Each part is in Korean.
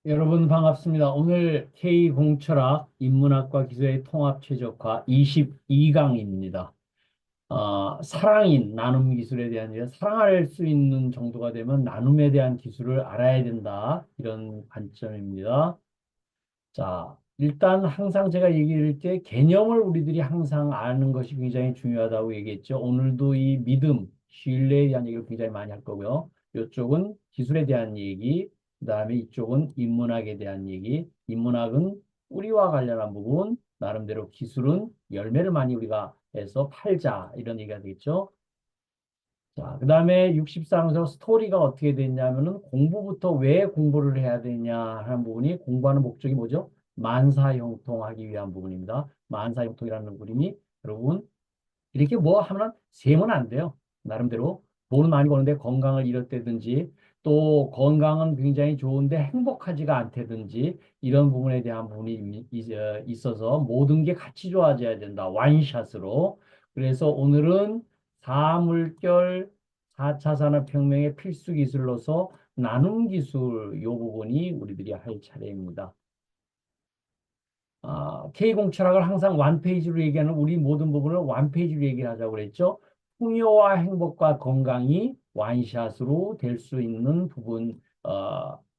여러분 반갑습니다. 오늘 K공철학 인문학과 기술의 통합 최적화 22강입니다. 사랑인 나눔 기술에 대한 사랑할 수 있는 정도가 되면 나눔에 대한 기술을 알아야 된다. 이런 관점입니다. 자, 일단 항상 제가 얘기할 때 개념을 우리들이 항상 아는 것이 굉장히 중요하다고 얘기했죠. 오늘도 이 믿음, 신뢰에 대한 얘기를 굉장히 많이 할 거고요. 이쪽은 기술에 대한 얘기, 그다음에 이쪽은 인문학에 대한 얘기. 인문학은 뿌리와 관련한 부분, 나름대로 기술은 열매를 많이 우리가 해서 팔자 이런 얘기가 되겠죠. 자, 그 다음에 64항에서 스토리가 어떻게 됐냐면은 공부부터 왜 공부를 해야 되냐 하는 부분이 공부하는 목적이 뭐죠? 만사형통하기 위한 부분입니다. 만사형통이라는 그림이 여러분 이렇게 뭐 하면 세면 안 돼요. 나름대로 돈은 많이 버는데 건강을 잃었다든지 또 건강은 굉장히 좋은데 행복하지가 않다든지 이런 부분에 대한 부분이 있어서 모든 게 같이 좋아져야 된다. 완샷으로. 그래서 오늘은 사물결 4차 산업혁명의 필수 기술로서 나눔 기술 요 부분이 우리들이 할 차례입니다. K공 철학을 항상 완페이지로 얘기하는 우리 모든 부분을 완페이지로 얘기하자고 그랬죠. 풍요와 행복과 건강이 완샷으로 될 수 있는 부분,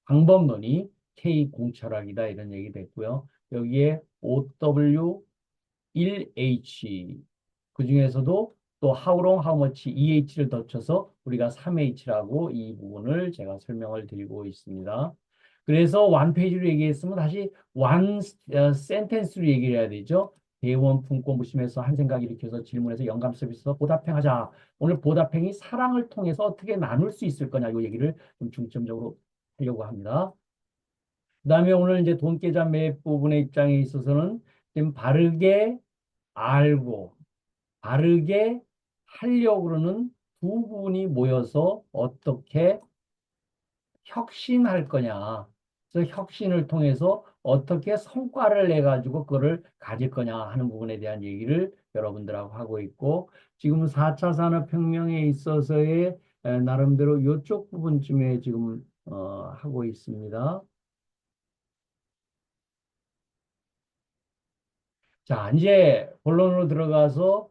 방법론이 K공 철학이다 이런 얘기 됐고요. 여기에 OW1H 그 중에서도 또 how long, how much EH를 덧쳐서 우리가 3H라고 이 부분을 제가 설명을 드리고 있습니다. 그래서 원 페이지로 얘기했으면 다시 원 센텐스로 얘기를 해야 되죠. 대원 품고 무심해서 한 생각 일으켜서 질문해서 영감 서비스서 보답행하자. 오늘 보답행이 사랑을 통해서 어떻게 나눌 수 있을 거냐 이 얘기를 좀 중점적으로 하려고 합니다. 그다음에 오늘 이제 돈계좌 매입 부분의 입장에 있어서는 좀 바르게 알고 바르게 하려고 그러는 두 분이 모여서 어떻게 혁신할 거냐. 그래서 혁신을 통해서 어떻게 성과를 내 가지고 그거를 가질 거냐 하는 부분에 대한 얘기를 여러분들하고 하고 있고 지금 4차 산업혁명에 있어서의 나름대로 이쪽 부분쯤에 지금 하고 있습니다. 자, 이제 본론으로 들어가서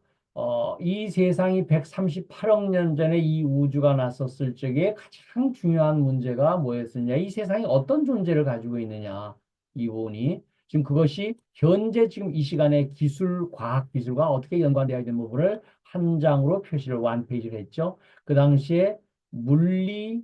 이 세상이 138억 년 전에 이 우주가 났었을 적에 가장 중요한 문제가 뭐였느냐? 이 세상이 어떤 존재를 가지고 있느냐? 이 부분이 지금 그것이 현재 지금 이 시간의 기술, 과학 기술과 어떻게 연관되어 있는 부분을 한 장으로 표시를 완 페이지를 했죠. 그 당시에 물리,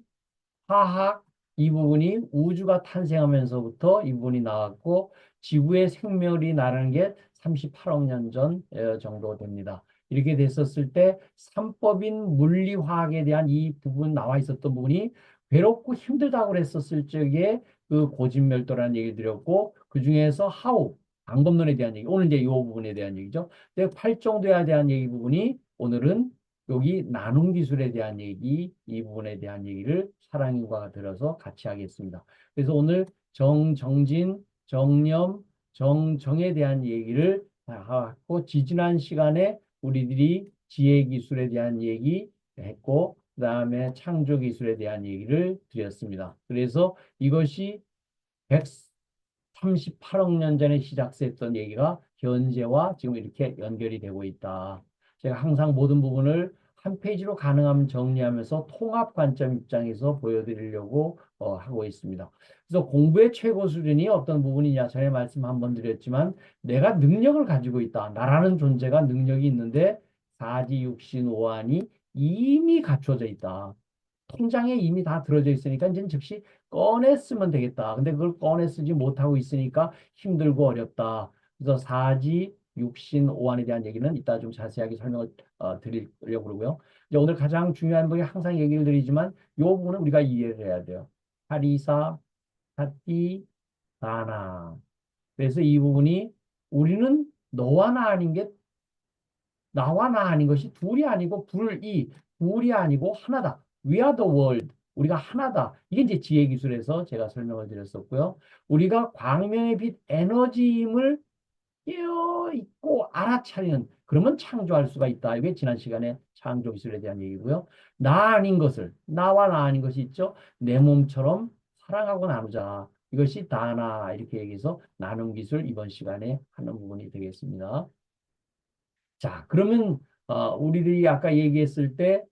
화학 이 부분이 우주가 탄생하면서부터 이 부분이 나왔고 지구의 생명이 나라는 게 38억 년 전 정도 됩니다. 이렇게 됐었을 때 삼법인 물리화학에 대한 이 부분 나와 있었던 부분이 괴롭고 힘들다고 그랬었을 적에 그 고진멸도라는 얘기를 드렸고 그 중에서 하우 방법론에 대한 얘기 오늘 이제 이 부분에 대한 얘기죠. 근데 팔정도에 대한 얘기 부분이 오늘은 여기 나눔 기술에 대한 얘기, 이 부분에 대한 얘기를 사랑인과 들어서 같이 하겠습니다. 그래서 오늘 정진, 정념, 정정에 대한 얘기를 하고 지지난 시간에 우리들이 지혜 기술에 대한 얘기 했고 그다음에 창조 기술에 대한 얘기를 드렸습니다. 그래서 이것이 138억 년 전에 시작됐던 얘기가 현재와 지금 이렇게 연결이 되고 있다. 제가 항상 모든 부분을 한 페이지로 가능하면 정리하면서 통합 관점 입장에서 보여드리려고 하고 있습니다. 그래서 공부의 최고 수준이 어떤 부분이냐 전에 말씀 한번 드렸지만 내가 능력을 가지고 있다. 나라는 존재가 능력이 있는데 사지 육신 오한이 이미 갖춰져 있다. 통장에 이미 다 들어져 있으니까 이제 즉시 꺼내 쓰면 되겠다. 근데 그걸 꺼내 쓰지 못하고 있으니까 힘들고 어렵다. 그래서 사지, 육신, 오한에 대한 얘기는 이따 좀 자세하게 설명을 드리려고 그러고요. 이제 오늘 가장 중요한 부분이 항상 얘기를 드리지만 이 부분은 우리가 이해를 해야 돼요. 하리사, 사띠, 다나. 그래서 이 부분이 우리는 너와 나 아닌 게 나와 나 아닌 것이 둘이 아니고 둘이 아니고 하나다. We are the world. 우리가 하나다. 이게 이제 지혜 기술에서 제가 설명을 드렸었고요. 우리가 광명의 빛 에너지임을 깨어 있고 알아차리는 그러면 창조할 수가 있다. 이게 지난 시간에 창조 기술에 대한 얘기고요. 나 아닌 것을 나와 나 아닌 것이 있죠. 내 몸처럼 사랑하고 나누자. 이것이 다나 이렇게 얘기해서 나눔 기술 이번 시간에 하는 부분이 되겠습니다. 자, 그러면 우리들이 아까 얘기했을 때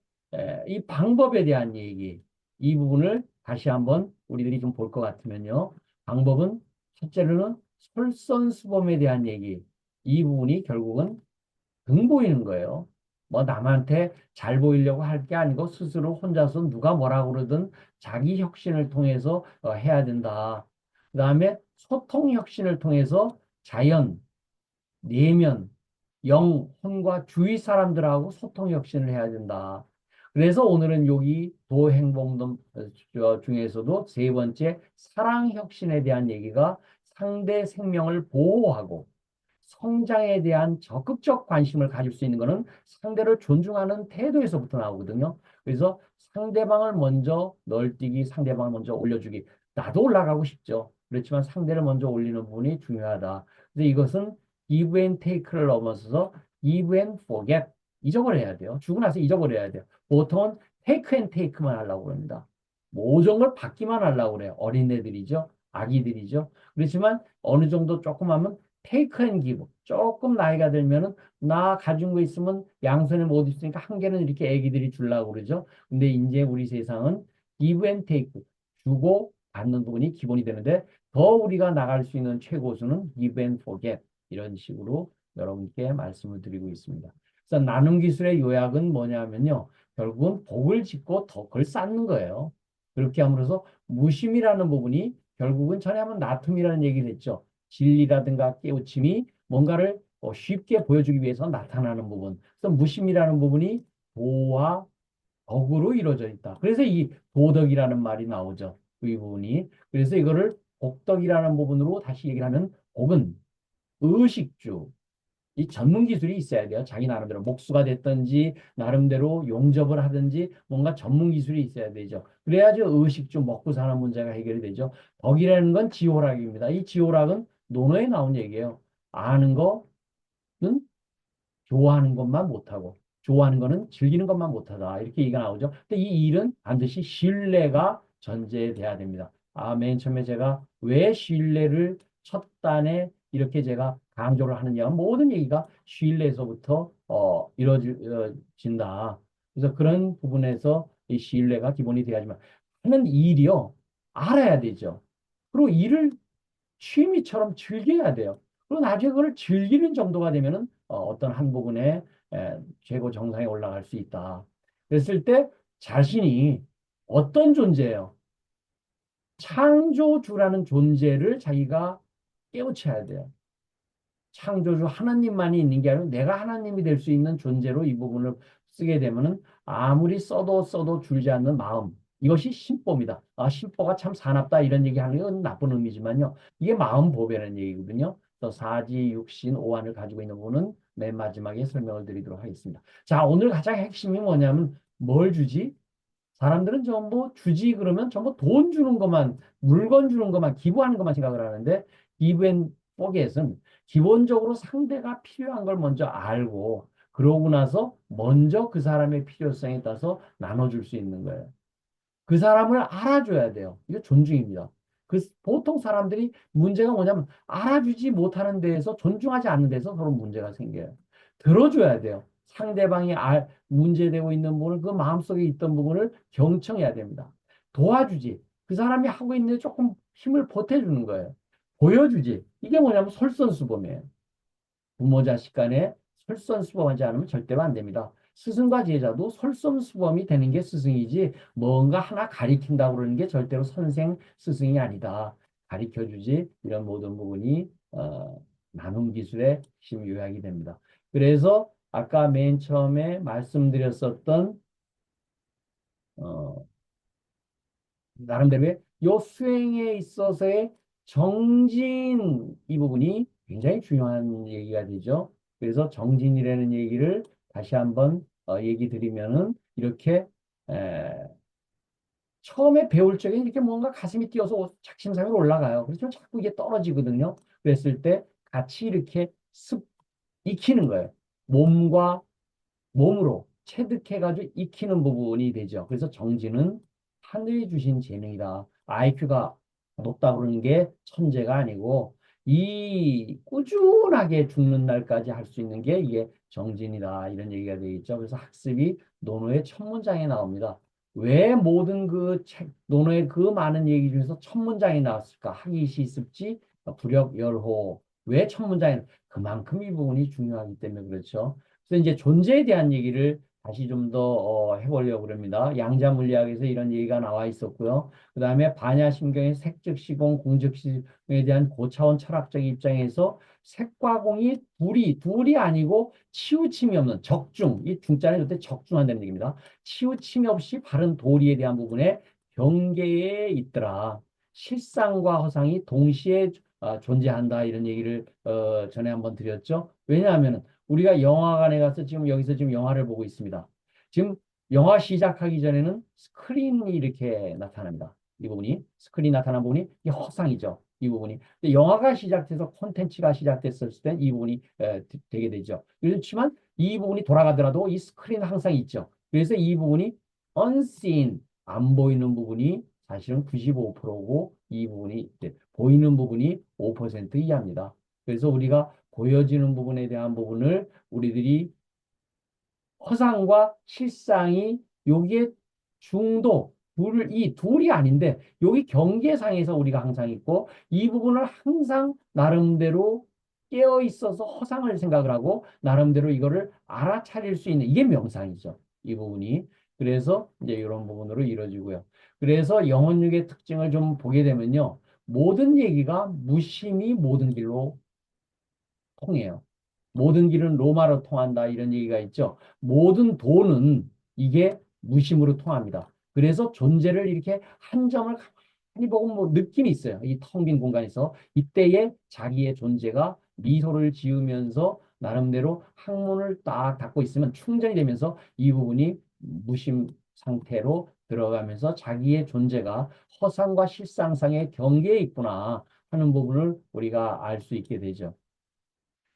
이 방법에 대한 얘기, 이 부분을 다시 한번 우리들이 좀 볼 것 같으면요. 방법은 첫째로는 솔선수범에 대한 얘기, 이 부분이 결국은 등 보이는 거예요. 뭐 남한테 잘 보이려고 할 게 아니고 스스로 혼자서 누가 뭐라 그러든 자기 혁신을 통해서 해야 된다. 그다음에 소통 혁신을 통해서 자연, 내면, 영혼과 주위 사람들하고 소통 혁신을 해야 된다. 그래서 오늘은 여기 도행복론 중에서도 세 번째 사랑 혁신에 대한 얘기가 상대 생명을 보호하고 성장에 대한 적극적 관심을 가질 수 있는 것은 상대를 존중하는 태도에서부터 나오거든요. 그래서 상대방을 먼저 널뛰기, 상대방을 먼저 올려주기. 나도 올라가고 싶죠. 그렇지만 상대를 먼저 올리는 부분이 중요하다. 근데 이것은 give and take를 넘어서서 give and forget. 잊어버려야 돼요. 주고 나서 잊어버려야 돼요. 보통은 take and take만 하려고 합니다. 모든 걸 받기만 하려고 그래요. 어린애들이죠. 아기들이죠. 그렇지만 어느 정도 조금 하면 테이크 앤 기브. 조금 나이가 들면은 나 가진 거 있으면 양손에 못 있으니까 한 개는 이렇게 애기들이 주려고 그러죠. 근데 이제 우리 세상은 기브 앤 테이크. 주고 받는 부분이 기본이 되는데 더 우리가 나갈 수 있는 최고수는 give and forget. 이런 식으로 여러분께 말씀을 드리고 있습니다. 그래서 나눔 기술의 요약은 뭐냐면요. 결국은 복을 짓고 덕을 쌓는 거예요. 그렇게 함으로써 무심이라는 부분이 결국은 전에 한번 나툼이라는 얘기를 했죠. 진리라든가 깨우침이 뭔가를 쉽게 보여주기 위해서 나타나는 부분. 그래서 무심이라는 부분이 도와 덕으로 이루어져 있다. 그래서 이 도덕이라는 말이 나오죠. 이 부분이. 그래서 이거를 복덕이라는 부분으로 다시 얘기를 하면 복은 의식주, 이 전문 기술이 있어야 돼요. 자기 나름대로 목수가 됐든지 나름대로 용접을 하든지 뭔가 전문 기술이 있어야 되죠. 그래야지 의식 좀 먹고 사는 문제가 해결이 되죠. 덕이라는 건 지호락입니다. 이 지호락은 논어에 나온 얘기예요. 아는 거는 좋아하는 것만 못하고 좋아하는 거는 즐기는 것만 못하다. 이렇게 얘기가 나오죠. 근데 이 일은 반드시 신뢰가 전제돼야 됩니다. 맨 처음에 제가 왜 신뢰를 첫 단에 이렇게 제가 강조를 하느냐. 모든 얘기가 신뢰에서부터 이루어진다. 그래서 그런 부분에서 이 신뢰가 기본이 돼야지만 하는 일이요. 알아야 되죠. 그리고 일을 취미처럼 즐겨야 돼요. 그리고 나중에 그걸 즐기는 정도가 되면은 어떤 한 부분에 최고 정상에 올라갈 수 있다. 그랬을 때 자신이 어떤 존재예요? 창조주라는 존재를 자기가 깨우쳐야 돼요. 창조주 하나님만이 있는 게 아니라 내가 하나님이 될 수 있는 존재로 이 부분을 쓰게 되면은 아무리 써도 줄지 않는 마음. 이것이 신보입니다. 신보가 참 사납다 이런 얘기 하는 건 나쁜 의미지만요. 이게 마음 보배라는 얘기거든요. 또 사지, 육신, 오한을 가지고 있는 부분은 맨 마지막에 설명을 드리도록 하겠습니다. 자, 오늘 가장 핵심이 뭐냐면 뭘 주지? 사람들은 전부 주지 그러면 전부 돈 주는 것만, 물건 주는 것만, 기부하는 것만 생각을 하는데 기브 앤 포겟은 기본적으로 상대가 필요한 걸 먼저 알고 그러고 나서 먼저 그 사람의 필요성에 따라서 나눠줄 수 있는 거예요. 그 사람을 알아줘야 돼요. 이거 존중입니다. 보통 사람들이 문제가 뭐냐면 알아주지 못하는 데에서 존중하지 않는 데서 서로 문제가 생겨요. 들어줘야 돼요. 상대방이 문제되고 있는 부분을 그 마음속에 있던 부분을 경청해야 됩니다. 도와주지. 그 사람이 하고 있는데 조금 힘을 보태주는 거예요. 보여주지. 이게 뭐냐면 솔선수범이에요. 부모 자식 간에 솔선수범하지 않으면 절대로 안 됩니다. 스승과 제자도 솔선수범이 되는 게 스승이지 뭔가 하나 가리킨다고 그러는 게 절대로 선생 스승이 아니다. 가리켜주지 이런 모든 부분이 나눔 기술의 핵심 요약이 됩니다. 그래서 아까 맨 처음에 말씀드렸었던 어, 나름대로의 요 수행에 있어서의 정진 이 부분이 굉장히 중요한 얘기가 되죠. 그래서 정진이라는 얘기를 다시 한번 얘기 드리면은 이렇게 에, 처음에 배울 적에 이렇게 뭔가 가슴이 뛰어서 작심삼일 올라가요. 그렇지만 자꾸 이게 떨어지거든요. 그랬을 때 같이 이렇게 익히는 거예요. 몸과 몸으로 체득해가지고 익히는 부분이 되죠. 그래서 정지는 하늘이 주신 재능이다. IQ가 높다 그러는 게 천재가 아니고 이 꾸준하게 죽는 날까지 할 수 있는 게 이게 정진이다 이런 얘기가 되겠죠. 그래서 학습이 논어의 첫 문장에 나옵니다. 왜 모든 그 책, 논어의 그 많은 얘기 중에서 첫 문장이 나왔을까? 하기 시습지, 부력, 열호. 왜 첫 문장에 그만큼 이 부분이 중요하기 때문에 그렇죠. 그래서 이제 존재에 대한 얘기를 다시 좀 더 해보려고 그럽니다. 양자 물리학에서 이런 얘기가 나와 있었고요. 그 다음에 반야심경의 색즉 시공, 공즉 시공에 대한 고차원 철학적 입장에서 색과 공이 둘이 아니고 치우침이 없는 적중, 이 중자는 절대 적중한다는 얘기입니다. 치우침이 없이 바른 도리에 대한 부분에 경계에 있더라. 실상과 허상이 동시에 존재한다 이런 얘기를 전에 한번 드렸죠. 왜냐하면 우리가 영화관에 가서 지금 여기서 지금 영화를 보고 있습니다. 지금 영화 시작하기 전에는 스크린이 이렇게 나타납니다. 이 부분이 스크린 나타난 부분이 이 허상이죠. 이 부분이. 근데 영화가 시작돼서 콘텐츠가 시작됐을 때 이 부분이 되게 되죠. 그렇지만 이 부분이 돌아가더라도 이 스크린 항상 있죠. 그래서 이 부분이 unseen 안 보이는 부분이 사실은 95%고 이 부분이 보이는 부분이 5% 이하입니다. 그래서 우리가 보여지는 부분에 대한 부분을 우리들이 허상과 실상이 여기에 중도 이 둘이 아닌데 여기 경계상에서 우리가 항상 있고 이 부분을 항상 나름대로 깨어 있어서 허상을 생각을 하고 나름대로 이거를 알아차릴 수 있는 이게 명상이죠. 이 부분이. 그래서 이제 이런 부분으로 이루어지고요. 그래서 영혼육의 특징을 좀 보게 되면요. 모든 얘기가 무심히 모든 길로 통해요. 모든 길은 로마로 통한다 이런 얘기가 있죠. 모든 도는 이게 무심으로 통합니다. 그래서 존재를 이렇게 한 점을 가만히 보고 뭐 느낌이 있어요. 이 텅 빈 공간에서 이때에 자기의 존재가 미소를 지으면서 나름대로 항문을 딱 닫고 있으면 충전이 되면서 이 부분이 무심 상태로 들어가면서 자기의 존재가 허상과 실상상의 경계에 있구나 하는 부분을 우리가 알 수 있게 되죠.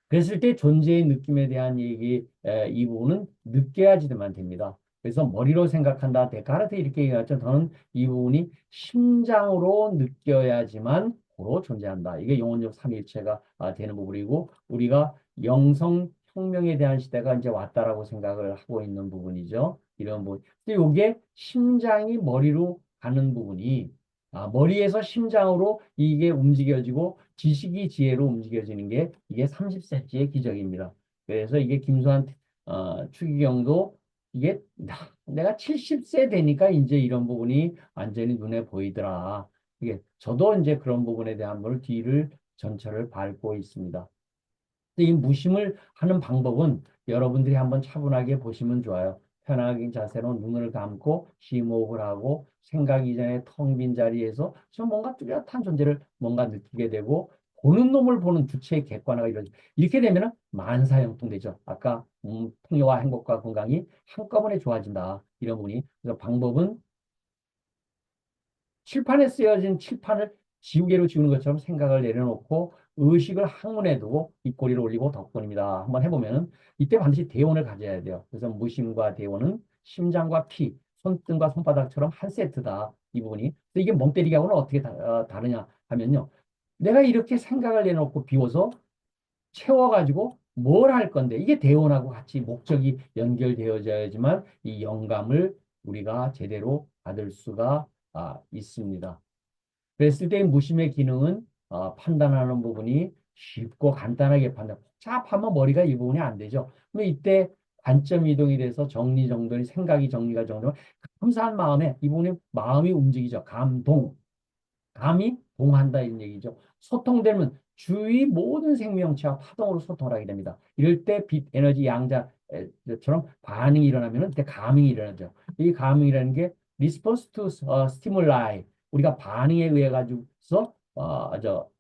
그랬을 때 존재의 느낌에 대한 얘기, 이 부분은 느껴야지만 됩니다. 그래서 머리로 생각한다. 데카르트 이렇게 얘기하죠. 저는 이 부분이 심장으로 느껴야지만 고로 존재한다. 이게 영혼적 삼위일체가 되는 부분이고 우리가 영성 혁명에 대한 시대가 이제 왔다라고 생각을 하고 있는 부분이죠. 이런 부분. 근데 이게 심장이 머리로 가는 부분이 머리에서 심장으로 이게 움직여지고 지식이 지혜로 움직여지는 게 이게 30세기의 기적입니다. 그래서 이게 김수환 추기경도 이게 내가 70세 되니까 이제 이런 부분이 완전히 눈에 보이더라. 이게 저도 이제 그런 부분에 대한 걸 뒤를 전철을 밟고 있습니다. 이 무심을 하는 방법은 여러분들이 한번 차분하게 보시면 좋아요. 편하게 자세로 눈을 감고 심호흡을 하고 생각 이전에 텅 빈 자리에서 저 뭔가 뚜렷한 존재를 뭔가 느끼게 되고 보는 놈을 보는 주체의 객관화가 이루어져. 이렇게 되면 만사형통되죠. 아까 풍요와 행복과 건강이 한꺼번에 좋아진다. 이런 부분이. 그래서 방법은 칠판에 쓰여진 칠판을 지우개로 지우는 것처럼 생각을 내려놓고 의식을 항문에 두고 입꼬리를 올리고 덕분입니다. 한번 해보면은 이때 반드시 대원을 가져야 돼요. 그래서 무심과 대원은 심장과 피, 손등과 손바닥처럼 한 세트다. 이 부분이. 근데 이게 멍 때리기하고는 어떻게 다르냐 하면요. 내가 이렇게 생각을 내놓고 비워서 채워가지고 뭘 할 건데 이게 대원하고 같이 목적이 연결되어져야지만 이 영감을 우리가 제대로 받을 수가 있습니다. 그랬을 때 무심의 기능은 판단하는 부분이 쉽고 간단하게 판단. 복잡하면 머리가 이 부분이 안 되죠. 그럼 이때 관점 이동이 돼서 정리정돈이 생각이 정리가 정돈. 감사한 마음에 이 부분이 마음이 움직이죠. 감동. 감이 동한다 이런 얘기죠. 소통되면 주위 모든 생명체와 파동으로 소통을 하게 됩니다. 이럴 때 빛, 에너지, 양자처럼 반응이 일어나면 그때 감응이 일어나죠. 이 감응이라는 게 response to stimuli 우리가 반응에 의해 가지고서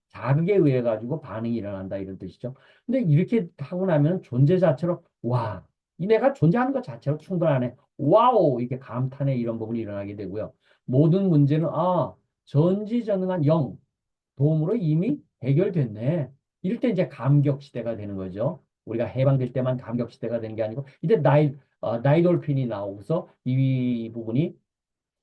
자극에 의해 가지고 반응이 일어난다 이런 뜻이죠. 근데 이렇게 하고 나면 존재 자체로 와, 이 내가 존재하는 것 자체로 충분하네. 와우 이렇게 감탄의 이런 부분이 일어나게 되고요. 모든 문제는 전지전능한 영, 도움으로 이미 해결됐네. 이럴 때 이제 감격 시대가 되는 거죠. 우리가 해방될 때만 감격 시대가 되는 게 아니고, 이제 나이돌핀이 나오고서 이 부분이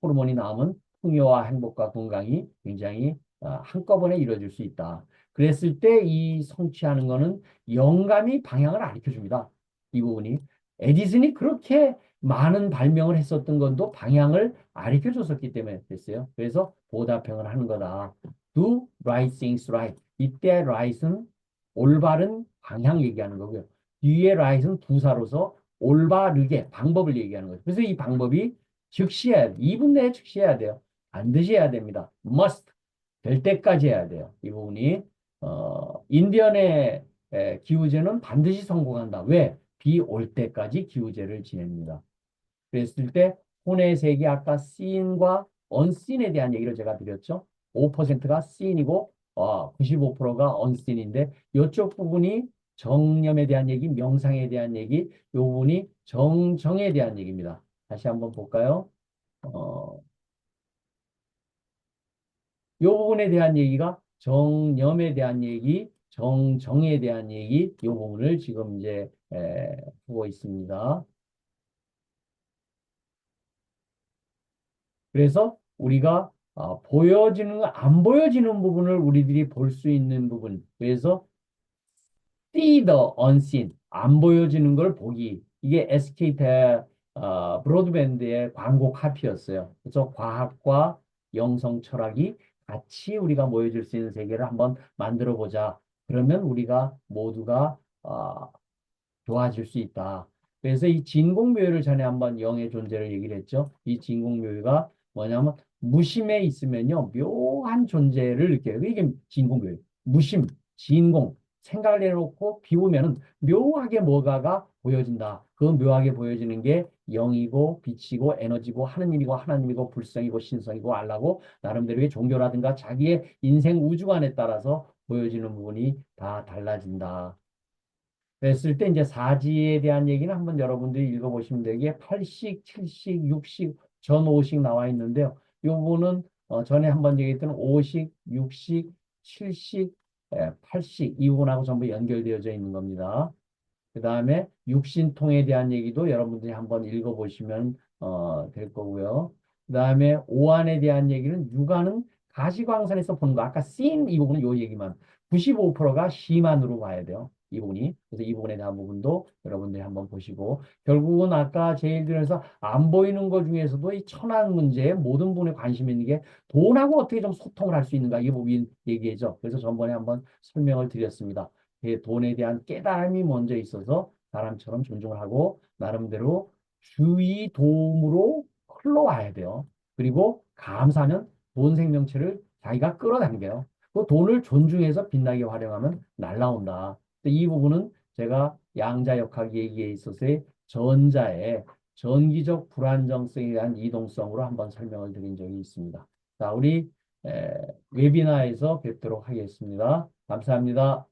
호르몬이 나오면 풍요와 행복과 건강이 굉장히 한꺼번에 이루어질 수 있다. 그랬을 때 이 성취하는 거는 영감이 방향을 알려 줍니다. 이 부분이. 에디슨이 그렇게 많은 발명을 했었던 건도 방향을 가르쳐 줬었기 때문에 됐어요. 그래서 보답형을 하는 거다. Do right things right. 이때 right은 올바른 방향 얘기하는 거고요. 뒤에 right은 부사로서 올바르게 방법을 얘기하는 거죠. 그래서 이 방법이 즉시해야 돼. 2분 내에 즉시해야 돼요. 반드시 해야 됩니다. must. 될 때까지 해야 돼요. 이 부분이. 인디언의 기우제는 반드시 성공한다. 왜? 비 올 때까지 기우제를 지냅니다. 그랬을 때 혼의 세계 아까 seen과 unseen에 대한 얘기를 제가 드렸죠. 5%가 seen이고 95%가 unseen인데 이쪽 부분이 정념에 대한 얘기, 명상에 대한 얘기, 이 부분이 정정에 대한 얘기입니다. 다시 한번 볼까요? 어, 이 부분에 대한 얘기가 정념에 대한 얘기, 정정에 대한 얘기, 이 부분을 지금 이제 보고 있습니다. 그래서 우리가 보여지는, 안 보여지는 부분을 우리들이 볼 수 있는 부분. 그래서 see the unseen, 안 보여지는 걸 보기. 이게 SK 브로드밴드의 광고 카피였어요. 그래서 과학과 영성 철학이 같이 우리가 모여질 수 있는 세계를 한번 만들어 보자. 그러면 우리가 모두가 좋아질 수 있다. 그래서 이 진공묘유를 전에 한번 영의 존재를 얘기를 했죠. 이 진공묘유가 뭐냐면 무심에 있으면요. 묘한 존재를 느껴요. 이게 진공묘유. 무심, 진공. 생각을 해놓고 비우면은 묘하게 뭐가가 보여진다. 그 묘하게 보여지는 게 영이고 빛이고 에너지고 하느님이고 불성이고 신성이고 알라고 나름대로의 종교라든가 자기의 인생 우주관에 따라서 보여지는 부분이 다 달라진다. 그랬을 때 이제 사지에 대한 얘기는 한번 여러분들이 읽어보시면 되게 8식, 7식, 6식, 전 5식 나와 있는데요. 요거는 전에 한번 얘기했던 5식, 6식, 7식, 8식 이 부분하고 전부 연결되어져 있는 겁니다. 그 다음에 육신통에 대한 얘기도 여러분들이 한번 읽어보시면 될 거고요. 그 다음에 오한에 대한 얘기는 육안은 가시광선에서 보는 거. 아까 seen 이 부분은 요 얘기만. 95%가 시만으로 봐야 돼요. 이 부분이. 그래서 이 부분에 대한 부분도 여러분들이 한번 보시고 결국은 아까 제일 들어서 안 보이는 것 중에서도 이 천안 문제에 모든 분에 관심 있는 게 돈하고 어떻게 좀 소통을 할 수 있는가 이 부분 얘기죠. 그래서 전번에 한번 설명을 드렸습니다. 돈에 대한 깨달음이 먼저 있어서 사람처럼 존중을 하고 나름대로 주의 도움으로 흘러와야 돼요. 그리고 감사는 돈 생명체를 자기가 끌어당겨요. 그 돈을 존중해서 빛나게 활용하면 날라온다. 이 부분은 제가 양자역학 얘기에 있어서의 전자의 전기적 불안정성에 대한 이동성으로 한번 설명을 드린 적이 있습니다. 자, 우리 웨비나에서 뵙도록 하겠습니다. 감사합니다.